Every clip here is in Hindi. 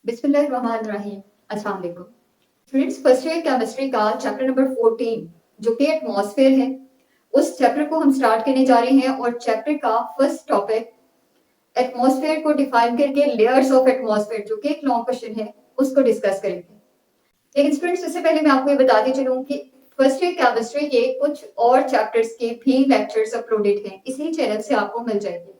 बिस्मिल्लाहिर्रहमानिर्रहीम। अस्सलाम वालेकुम। स्टूडेंट्स, फर्स्ट ईयर केमिस्ट्री का चैप्टर नंबर 14 जो कि एटमॉस्फेयर है, उस चैप्टर को हम स्टार्ट करने जा रहे हैं और चैप्टर का फर्स्ट टॉपिक एटमॉस्फेयर को डिफाइन करके लेयर्स ऑफ एटमॉस्फेयर जो कि एक लॉन्ग क्वेश्चन है उसको डिस्कस करेंगे। लेकिन स्टूडेंट्स, उससे पहले मैं आपको ये बताती चलूँ कि फर्स्ट ईयर केमिस्ट्री के कुछ और चैप्टर्स के भी लेक्चर्स अपलोडेड हैं, इसी चैनल से आपको मिल जाएंगे।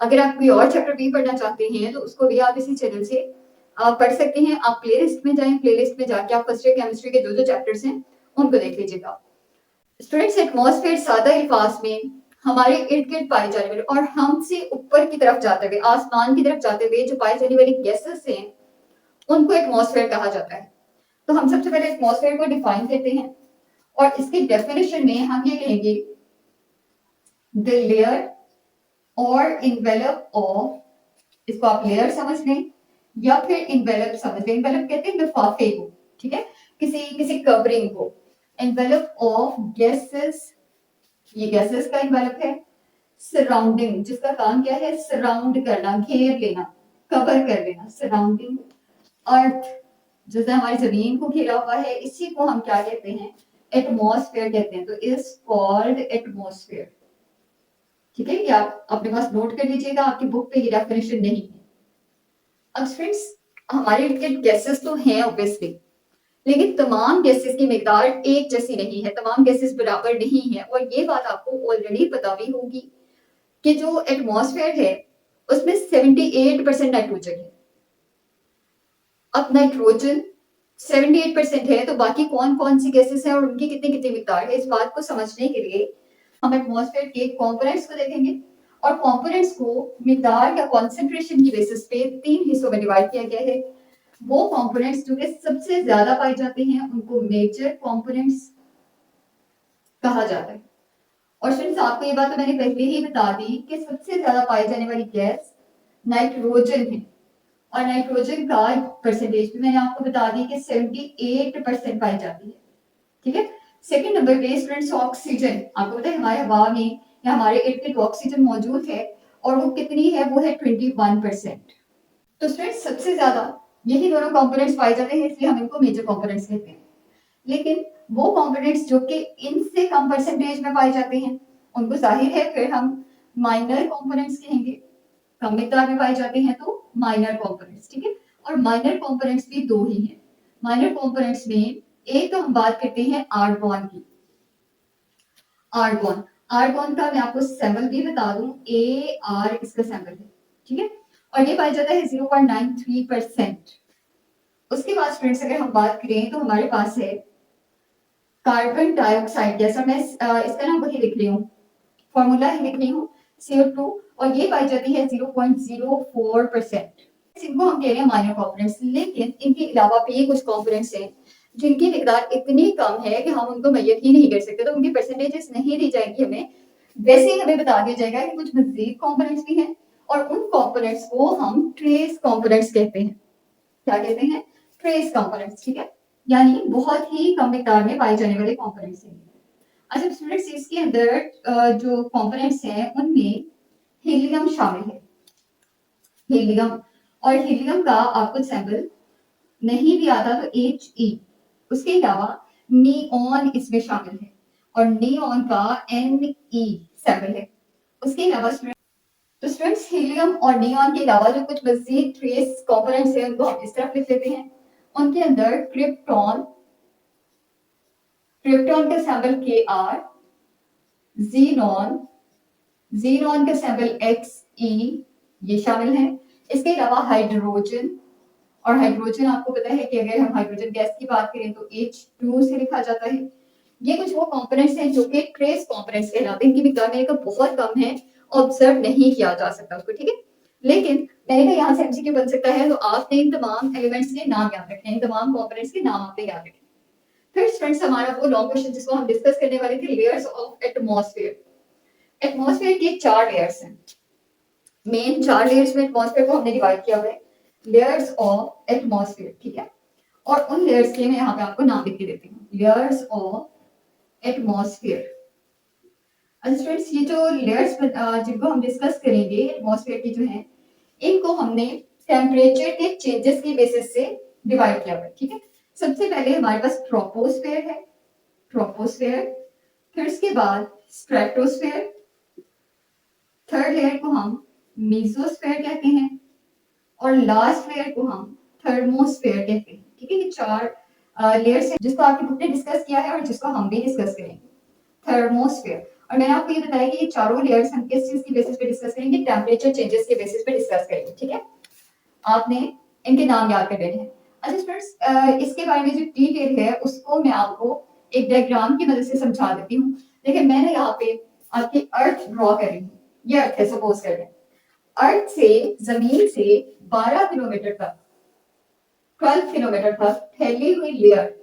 अगर आप कोई और चैप्टर भी पढ़ना चाहते हैं तो उसको भी आप इसी चैनल से पढ़ सकते हैं। आप प्लेलिस्ट में जाएं, प्लेलिस्ट में जाके आप फर्स्ट ईयर केमिस्ट्री के जो चैप्टर्स हैं उनको देख लीजिएगा। स्टूडेंट्स, एटमॉस्फेयर सादा अल्फाज में हमारे इर्द गिर्द पाए जाने वाले और हमसे ऊपर की तरफ जाते हुए, आसमान की तरफ जाते हुए जो पाए जाने वाली गैसेस हैं उनको एटमॉस्फेयर कहा जाता है। तो हम सबसे पहले एटमॉस्फेयर को डिफाइन करते हैं और इसकी डेफिनेशन में हम ये कहेंगे द लेयर और इन्वेलप ऑफ, इसको आप लेयर समझ लें या फिर इन्वेलप समझ लें। इन्वेलप कहते हैं लिफाफे को, ठीक है, किसी किसी कवरिंग को। इन्वेलप ऑफ गैसेस, ये गैसेस का इन्वेलप है। सराउंडिंग, जिसका काम क्या है, सराउंड करना, घेर लेना, कवर कर लेना। सराउंडिंग अर्थ, जैसे हमारी जमीन को घेरा हुआ है, इसी को हम क्या कहते हैं, एटमॉस्फेयर कहते हैं। तो इज कॉल्ड एटमॉस्फेयर। ठीक है, ये आप अपने पास नोट कर लीजिएगा, आपकी बुक पे ये डेफिनेशन नहीं है। अब फ्रेंड्स, हमारे गैसेस तो हैं ऑब्वियसली, लेकिन तमाम गैसेस की मिकदार एक जैसी नहीं है, तमाम गैसेस बराबर नहीं है। और ये बात आपको ऑलरेडी पता भी होगी कि जो एटमॉस्फेयर है उसमें 78% नाइट्रोजन है। अब नाइट्रोजन 78% है, तो बाकी कौन कौन सी गैसेस हैं और उनकी कितनी कितनी मिकदार है, इस बात को समझने के लिए हम एटमॉस्फेयर के कंपोनेंट्स को देखेंगे। और कंपोनेंट्स को मिकदार या कॉन्सेंट्रेशन की बेसिस पे 3 हिस्सों में डिवाइड किया गया है। वो कंपोनेंट्स जो कि सबसे ज्यादा पाए जाते हैं उनको मेजर कंपोनेंट्स कहा जाता है। और फ्रेंड्स, आपको ये बात तो मैंने पहले ही बता दी कि सबसे ज्यादा पाई जाने वाली गैस नाइट्रोजन है। और नाइट्रोजन का परसेंटेज भी मैंने आपको बता दी कि 78% पाई जाती है। ठीक है, सेकंड नंबर पे स्टूडेंट्स ऑक्सीजन। आपको पता है हमारे हवा में या हमारे इर्द गिर्द ऑक्सीजन मौजूद है और वो कितनी है, वो है 21%। तो स्टूडेंट्स, सबसे ज्यादा यही दोनों कंपोनेंट्स पाए जाते हैं, इसलिए हम इनको मेजर कंपोनेंट्स कहते हैं। लेकिन वो कंपोनेंट्स जो कि इनसे कम परसेंटेज में पाए जाते हैं उनको जाहिर है फिर हम माइनर कंपोनेंट्स कहेंगे। कम मिकदार में पाए जाते हैं तो माइनर कंपोनेंट्स। ठीक है, और माइनर कंपोनेंट्स भी दो ही हैं। माइनर कंपोनेंट्स में एक तो हम बात करते हैं आर्गन की। आर्गन, आर्गन का मैं आपको सैंपल भी बता दूं, AR इसका सैंपल है। ठीक है, और ये पाया जाता है 0.93%। उसके बाद फ्रेंड्स, अगर हम बात करें तो हमारे पास है कार्बन डाइऑक्साइड। जैसा मैं इसका नाम वही लिख रही हूँ, फॉर्मूला ही लिख रही हूँ, CO2, और ये पाई जाती है 0.04%। इनको हम कह रहे हैं माइनर कंपोनेंट्स। लेकिन इनके अलावा भी कुछ कंपोनेंट्स हैं जिनकी मिकदार इतनी कम है कि हम उनको मैयर ही नहीं कर सकते, तो उनकी परसेंटेजेस नहीं दी जाएंगी हमें। वैसे ही हमें बता दिया जाएगा कि कुछ मजीद कंपोनेंट्स भी हैं और उन कंपोनेंट्स को हम ट्रेस कंपोनेंट्स कहते हैं। क्या कहते हैं, ट्रेस कंपोनेंट्स। ठीक है, यानी बहुत ही कम मिकदार में पाए जाने वाले कंपोनेंट्स हैं। अच्छा स्टूडेंट्स, इसके अंदर जो कंपोनेंट्स हैं उनमें हीलियम शामिल है। हीलियम, और हीलियम का आपको सैंपल नहीं भी आता तो HE। उसके अलावा नियॉन इसमें शामिल है और नियॉन का Ne सैंपल है। उसके अलावा तो स्टूडेंट्स, हीलियम और नियॉन के अलावा जो कुछ मजीद ट्रेस कंपोनेंट्स हैं उनको हम इस तरफ लिख लेते हैं। उनके अंदर क्रिप्टॉन, क्रिप्टॉन का सैंपल Kr, जीनॉन, जीनॉन का सैंपल Xe, ये शामिल है। इसके अलावा हाइड्रोजन, और हाइड्रोजन आपको पता है कि अगर हम हाइड्रोजन गैस की बात करें तो H2 से लिखा जाता है। ये कुछ वो कंपोनेंट्स हैं जो कि ट्रेस कंपोनेंट्स कहलाते हैं। इनकी मिकदार मैंने कहा बहुत कम है, ऑब्जर्व नहीं किया जा सकता उसको। ठीक है, लेकिन मैंने कहा यहाँ से MCQ बन सकता है, तो आपने इन तमाम एलिमेंट्स के नाम याद रखने, इन तमाम कंपोनेंट्स के नाम आपने याद रखने। फिर फ्रेंड्स, हमारा वो लॉन्ग क्वेश्चन जिसको हम डिस्कस करने वाले थे, लेयर्स ऑफ एटमॉस्फेयर। एटमॉस्फेयर के 4 लेयर्स हैं। मेन 4 लेयर्स में एटमॉस्फेयर को हमने डिवाइड किया हुआ है, लेयर्स ऑफ एटमॉस्फेयर। ठीक है, और उन लेयर्स के मैं यहाँ पे आपको नाम लिख के देती हूँ, लेयर्स ऑफ एटमॉस्फेयर। स्टूडेंट्स, ये जो लेयर्स जिनको हम डिस्कस करेंगे एटमॉस्फेयर की जो है, इनको हमने टेम्परेचर के चेंजेस की बेसिस से डिवाइड किया हुआ है, ठीक है। सबसे पहले हमारे पास ट्रोपोस्फेयर है, ट्रोपोस्फेयर, फिर उसके बाद स्ट्रेटोस्फेयर, थर्ड लेयर को हम मेसोस्फेयर कहते हैं और लास्ट लेयर को हम थर्मोस्फेयर कहते हैं, ठीक है। ये चार लेयर्स है जिसको आपकी बुक ने डिस्कस किया है और जिसको हम भी डिस्कस करेंगे, थर्मोस्फेयर। और मैंने आपको ये बताया कि ये चारों लेयर्स हम किस चीज की बेसिस पे डिस्कस करेंगे, टेम्परेचर चेंजेस के बेसिस पे डिस्कस करेंगे, ठीक है। आपने इनके नाम याद कर लेने हैं। अच्छा स्टूडेंट्स, इसके बारे में जो डिटेल है उसको मैं आपको एक डायग्राम की मदद से समझा देती हूँ। देखिए मैंने यहाँ पे आपकी अर्थ ड्रॉ कर रही हूँ, ये अर्थ है, सपोज कर रहे हैं। अर्थ से, जमीन से 12 किलोमीटर तक, 12 किलोमीटर तक फैली हुई लेयर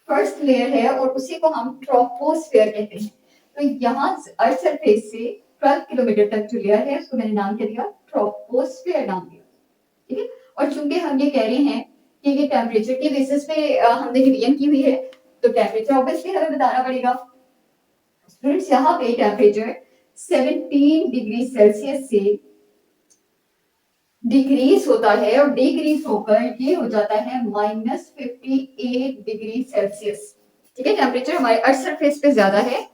फर्स्ट लेयर है और उसी को हम ट्रोपोस्फेयर कहते हैं। तो यहाँ अर्थ सरफेस से 12 किलोमीटर तक जो लेयर है उसको मैंने नाम क्या दिया, ट्रोपोस्फेयर नाम दिया, ठीक है। और चूंकि हम ये कह रहे हैं कि ये टेम्परेचर के बेसिस पे हमने डिवीजन की हुई है, तो टेम्परेचर ऑब्वियसली हमें बताना पड़ेगा। स्टूडेंट्स यहाँ पे टेम्परेचर 17 डिग्री सेल्सियस से डिक्रीज होता है और डिक्रीज होकर ये हो जाता है -58 डिग्री सेल्सियस, ठीक है। टेम्परेचर हमारे अर्थ सरफेस पे ज्यादा है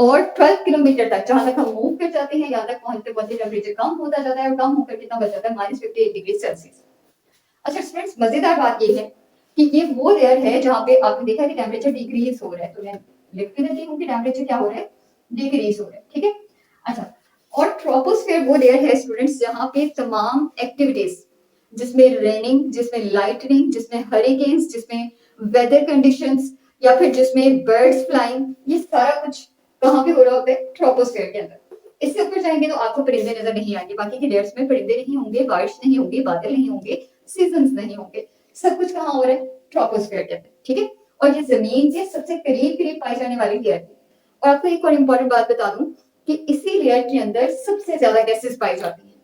और 12 किलोमीटर तक जहां तक हम मूव कर जाते हैं, यहाँ तक पहुंचते पहुंचते टेम्परेचर कम होता जाता है और कम होकर कितना बच जाता है, -58 डिग्री सेल्सियस। अच्छा स्टूडेंट्स, मजेदार बात ये है कि ये वो लेयर है जहाँ पे आपने देखा कि टेम्परेचर डिक्रीज हो रहा है, तो मैं लिख भी देती हूँ कि टेम्परेचर क्या हो रहा है, डिक्रीज हो रहा है, ठीक है। अच्छा, और ट्रोपोस्फेयर वो लेयर है स्टूडेंट्स जहाँ पे तमाम एक्टिविटीज, जिसमें रेनिंग, जिसमें लाइटनिंग, जिसमें हरिकेन्स, जिसमें वेदर कंडीशंस या फिर जिसमें बर्ड्स फ्लाइंग, ये सारा कुछ कहाँ पे हो रहा होता है, ट्रोपोस्फेयर के अंदर। इससे ऊपर जाएंगे तो आपको परिंदे नजर नहीं आएंगे, बाकी की लेयर्स में परिंदे नहीं होंगे, बारिश नहीं होगी, बादल नहीं होंगे, सीजन्स नहीं होंगे, सब कुछ कहाँ हो रहा है, ट्रोपोस्फेयर के अंदर, ठीक है। और ये जमीन के सबसे करीब करीब पाई जाने वाली लेयर है। और आपको एक और इम्पोर्टेंट बात बता दूं कि इसी लेयर के अंदर सबसे ज्यादा गैसेस पाई जाती हैं।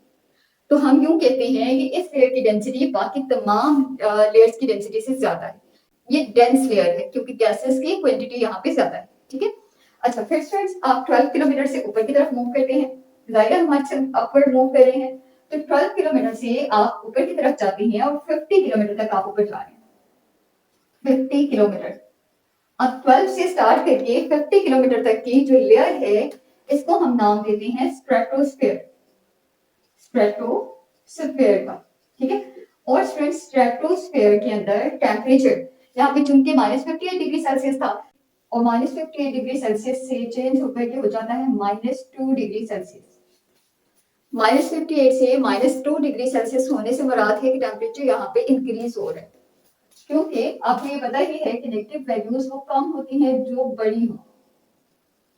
तो हम यूं कहते हैं कि इस लेयर की डेंसिटी बाकी तमाम लेयर्स की डेंसिटी से ज्यादा है। ये डेंस लेयर है क्योंकि गैसेस की क्वांटिटी यहाँ पे ज्यादा है, ठीक है। अच्छा फिर स्टूडेंट्स, आप 12 किलोमीटर से ऊपर की तरफ मूव करते हैं, जाहिर है हम अपवर्ड मूव कर रहे हैं, तो 12 किलोमीटर से आप ऊपर की तरफ जाते हैं और 50 किलोमीटर तक आप ऊपर जा रहे हैं, 50 किलोमीटर। अब 12 से स्टार्ट करके 50 किलोमीटर तक की जो लेयर है इसको हम नाम देते हैं स्ट्रेटोस्फेयर, स्ट्रेटोस्फेयर का, ठीक है। और स्टूडेंट्स, स्ट्रेटोस्फेयर के अंदर टेम्परेचर यहाँ पे चूंकि -58 डिग्री सेल्सियस था और -58 डिग्री सेल्सियस से चेंज होकर के हो जाता है -2 डिग्री सेल्सियस। -58 से -2 डिग्री सेल्सियस होने से मुराद है कि टेम्परेचर यहाँ पे इंक्रीज हो रहा है, क्योंकि आपको ये पता ही है कि नेगेटिव वैल्यूज वो कम होती हैं जो बड़ी हो।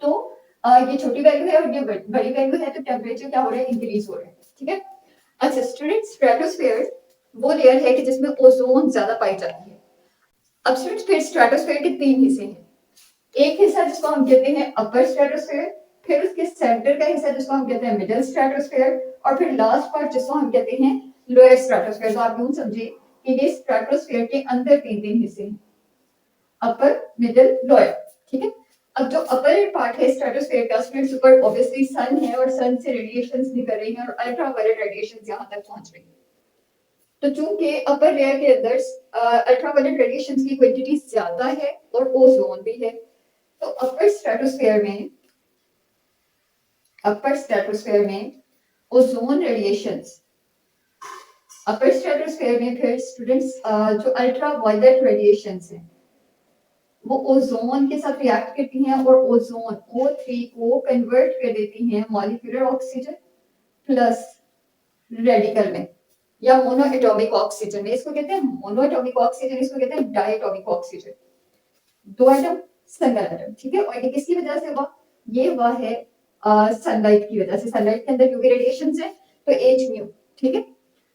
तो ये छोटी वैल्यू है और ये बड़ी वैल्यू है, तो टेम्परेचर क्या हो रहा है, इंक्रीज हो रहा है, ठीक है। अच्छा स्टूडेंट्स, स्ट्रेटोस्फेयर वो लेयर है कि जिसमें ओजोन ज्यादा पाई जाती है। अब स्टूडेंट्स, फिर स्ट्रेटोस्फेयर के तीन हिस्से हैं। एक हिस्सा जिसको हम कहते हैं अपर स्ट्रेटोस्फेयर, फिर उसके सेंटर का हिस्सा जिसको हम कहते हैं मिडिल स्ट्रेटोस्फेयर, और फिर लास्ट पार्ट जिसको हम कहते हैं लोअर स्ट्रेटोस्फेयर। तो आप यूं समझिए कि ये स्ट्रेटोस्फेयर के अंदर तीन तीन हिस्से हैं, अपर मिडिल लोअर, ठीक है। अब जो अपर पार्ट है स्ट्रेटोस्फेयर का, स्टूडेंट्स ऊपर ऑब्वियसली सन है और सन से रेडिएशंस निकल रही हैं और अल्ट्रावायलेट रेडिएशंस यहां तक पहुंच रही हैं। तो चूंकि अपर लेयर के अंदर अल्ट्रावायलेट रेडिएशंस की क्वांटिटी ज्यादा है और ओजोन भी है, तो अपर स्ट्रेटोस्फेयर में ओजोन रेडिएशंस, अपर स्ट्रेटोस्फेयर में फिर स्टूडेंट्स जो अल्ट्रावायलेट रेडिएशंस हैं वो ओजोन के साथ रिएक्ट करती हैं और ओजोन O3 को कन्वर्ट कर देती हैं मॉलिक्यूलर ऑक्सीजन प्लस रेडिकल में या मोनो एटॉमिक ऑक्सीजन में। इसको कहते हैं मोनो एटॉमिक ऑक्सीजन, इसको कहते हैं डायटॉमिक ऑक्सीजन, दो एटम सिंगल एटम, ठीक है। और ये किसकी वजह से हुआ, ये हुआ है सनलाइट की वजह से। सनलाइट के अंदर यूवी रेडिएशन है तो एच म्यू, ठीक है।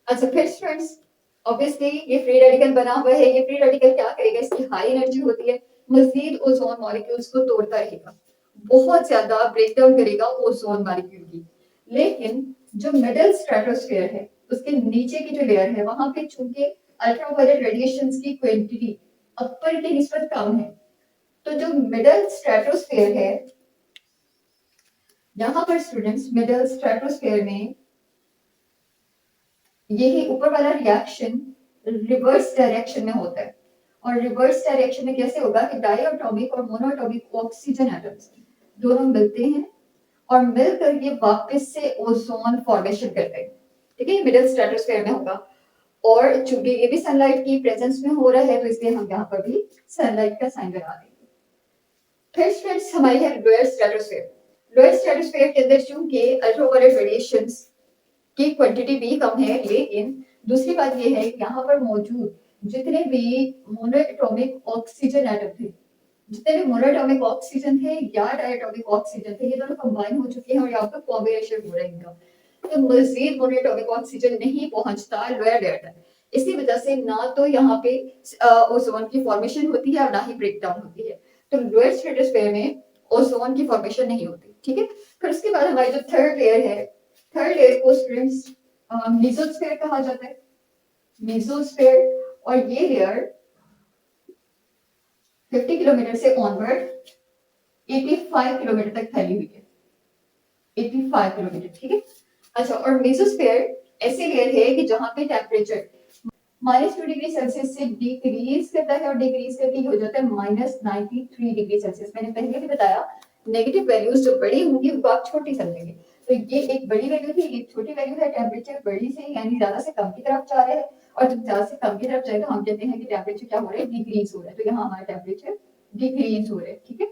अच्छा फिर स्टूडेंट्स, ऑब्वियसली ये फ्री रेडिकल बना हुआ है, ये फ्री रेडिकल क्या करेगा, इसकी हाई एनर्जी होती है, मजीद ओजोन मॉलिक्यूल्स को तोड़ता रहेगा, बहुत ज्यादा ब्रेक डाउन करेगा ओजोन मॉलिक्यूल की। लेकिन जो मिडिल स्ट्रेटोस्फेयर है उसके नीचे की जो लेयर है वहां पे चूंकि अल्ट्रावायलेट रेडिएशंस की क्वांटिटी अपर के निस्बत कम है, तो जो मिडिल स्ट्रेटोस्फेयर है यहाँ पर स्टूडेंट्स, मिडिल स्ट्रेटोस्फेयर में यही ऊपर वाला रिएक्शन रिवर्स डायरेक्शन में होता है। और रिवर्स डायरेक्शन में कैसे होगा कि डायटोमिक और मोनोटोमिक ऑक्सीजन एटम्स दोनों मिलते हैं और मिलकर ये वापस से ओजोन फॉर्मेशन करते हैं। ठीक है, ये मिडिल स्ट्रेटोस्फेयर में होगा। और चूंकि ये भी सनलाइट की प्रेजेंस में हो रहा है तो इसलिए हम यहाँ पर भी सनलाइट का साइन लगा देंगे। फिर फ्रेंड्स हमारी है लोअर स्ट्रेटोस्फेयर। लोअर स्ट्रेटोस्फेयर के अंदर चूंकि अल्ट्रावायलेट रेडिएशंस की क्वांटिटी भी कम है, लेकिन दूसरी बात ये है कि यहाँ पर मौजूद जितने भी मोनोएटॉमिक ऑक्सीजन एटम थे, जितने भी मोनोएटॉमिक ऑक्सीजन थे या डायटोमिक ऑक्सीजन थे, ये दोनों कंबाइन हो चुके हैं और यहाँ पर कॉम्बिनेशन हो रहा है इनका। तो मजीद मोनोएटॉमिक ऑक्सीजन नहीं पहुंचता लोअर लेयर तक। इसी वजह से ना तो यहाँ पे ओजोन की फॉर्मेशन होती है और ना ही ब्रेक डाउन होती है। तो लोअर स्ट्रेटोस्फेयर में ओजोन की फॉर्मेशन नहीं होती। ठीक है, फिर उसके बाद हमारी जो थर्ड लेयर है, थर्ड लेयर को स्टूडेंट्स मेसोस्फेयर कहा जाता है। मेसोस्फेयर, और ये लेयर 50 किलोमीटर से ऑनवर्ड 85 किलोमीटर तक फैली हुई है। 85 किलोमीटर, ठीक है। अच्छा, और मेसोस्फेयर ऐसी लेयर है कि जहां पे टेम्परेचर -2 डिग्री सेल्सियस से डिक्रीज करता है और डिक्रीज करके हो जाता है -93 डिग्री सेल्सियस। मैंने पहले भी बताया नेगेटिव वैल्यूज जो बड़ी होंगी उनको आप छोटी समझेंगे। तो ये एक बड़ी वैल्यू थी, एक छोटी वैल्यू है। टेम्परेचर बड़ी से यानी ज्यादा से कम की तरफ जा रहा है, और जब ज्यादा से कम की तरफ जाए तो हम कहते हैं कि टेम्परेचर क्या हो रहा है, डिक्रीज हो रहा है। तो यहाँ हमारा टेम्परेचर डिक्रीज हो रहा है। ठीक है,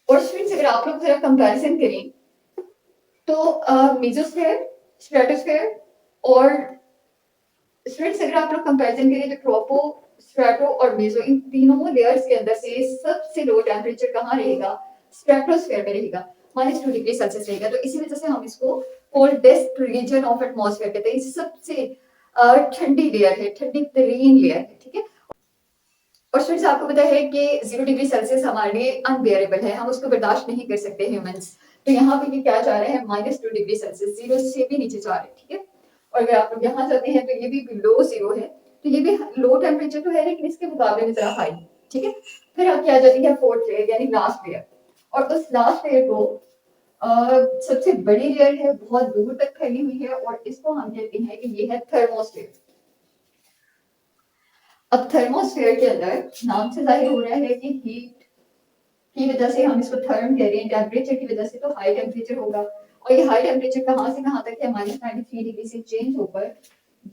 और स्टूडेंट्स अगर आप लोग जरा कंपैरिजन करें तो मेसोस्फेयर, स्ट्रेटोस्फेयर और स्टूडेंट्स अगर आप लोग कंपैरिजन करें तो ट्रोपो, स्ट्रेटो और मेसो, इन तीनों लेयर्स के अंदर से सबसे लो टेम्परेचर कहाँ रहेगा, स्ट्रेटोस्फेयर में रहेगा, -2 डिग्री सेल्सियस रहेगा। तो इसी वजह से हम इसको कोल्डेस्ट रीजन ऑफ एटमॉस्फेयर कहते हैं। सबसे ठंडी लेयर है, ठंडी तरीन लेयर है। ठीक है, और स्टूडेंट्स आपको पता है कि 0 डिग्री सेल्सियस हमारे लिए अनबियरेबल है, हम उसको बर्दाश्त नहीं कर सकते ह्यूमंस। तो यहाँ पे ये क्या जा रहा है, -2 डिग्री सेल्सियस, 0 से भी नीचे जा रहे हैं। ठीक है, और अगर आप लोग यहाँ जाते हैं तो ये भी बिलो 0 है, तो ये भी लो टेम्परेचर तो है लेकिन इसके मुकाबले में जरा हाई। ठीक है, फिर आपकी आ जाती है फोर्थ लेयर यानी लास्ट लेयर, और उस लास्ट लेयर को सबसे बड़ी लेयर है, बहुत दूर तक फैली हुई है, और इसको हम कहते हैं कि ये है थर्मोस्फेयर। अब थर्मोस्फेयर के अंदर नाम से जाहिर हो रहा है कि हीट की वजह से हम इसको थर्म कह रहे हैं, टेम्परेचर की वजह से तो हाई टेम्परेचर होगा। और ये हाई टेम्परेचर कहाँ से कहाँ तक है, -93 डिग्री से चेंज होकर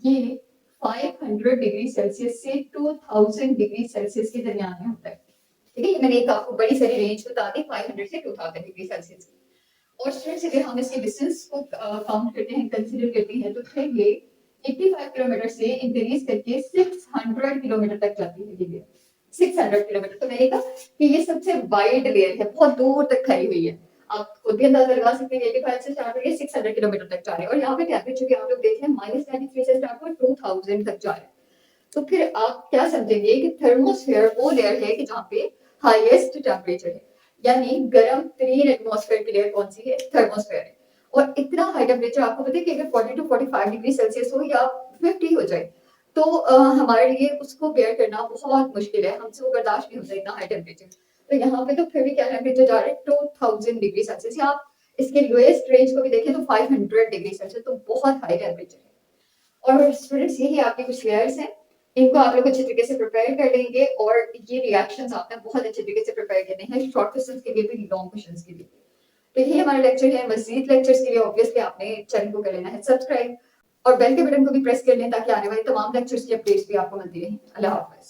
ये 500 डिग्री सेल्सियस से 2000 डिग्री सेल्सियस के दरमियान में होता है। ठीक है, ये मैंने एक आपको बड़ी सारी रेंज बता दी, 500 से 2000 डिग्री सेल्सियस की। और स्टूडेंट्स अगर हम इसके डिस्टेंस को काउंट करते हैं, कंसीडर करते हैं, तो फिर ये 85 किलोमीटर से इंक्रीज करके 600 किलोमीटर तक जाती है। ये 600 किलोमीटर, तो मैंने कहा कि ये सबसे वाइड लेयर है, बहुत दूर तक फैली हुई है। आप खुद भी अंदाजा लगा सकते हैं, 85 से स्टार्ट होकर 600 किलोमीटर तक जा रहे हैं, और यहाँ पे टेम्परेचर भी आप लोग देख रहे हैं -93 से स्टार्ट होकर 2000 तक जा रहे हैं। तो फिर आप क्या समझेंगे कि थर्मोस्फेयर वो लेयर है कि जहाँ पे हाईएस्ट टेम्परेचर है, यानी गर्म तरीन एटमॉस्फेयर की लेयर कौन सी है, थर्मोस्फेयर है। और इतना हाई टेम्परेचर आपको पता है कि अगर 40 टू 45 डिग्री सेल्सियस हो या 50 हो जाए तो हमारे लिए उसको बेयर करना बहुत मुश्किल है, हमसे वो बर्दाश्त नहीं होता इतना हाई टेम्परेचर। तो यहाँ पे तो फिर भी क्या टेम्परेचर जा रहा है, 2000 डिग्री सेल्सियस, या आप इसके लोएस्ट रेंज को भी देखें तो 500 डिग्री सेल्सियस, तो बहुत हाई टेम्परेचर है। और स्टूडेंट्स यही आपके कुछ लेयर्स हैं, इनको आप लोग अच्छे तरीके से प्रिपेयर कर लेंगे, और ये रिएक्शंस आपने बहुत अच्छे तरीके से प्रिपेयर करने हैं, शॉर्ट क्वेश्चंस के लिए भी, लॉन्ग क्वेश्चंस के लिए। तो यही हमारा लेक्चर है। मजीद लेक्चर्स के लिए ऑब्वियसली आपने चैनल को कर लेना है सब्सक्राइब, और बेल के बटन को भी प्रेस कर लें ताकि आने वाले तमाम लेक्चर्स की अपडेट्स भी आपको मिलती रहे। अल्लाह हाफिज।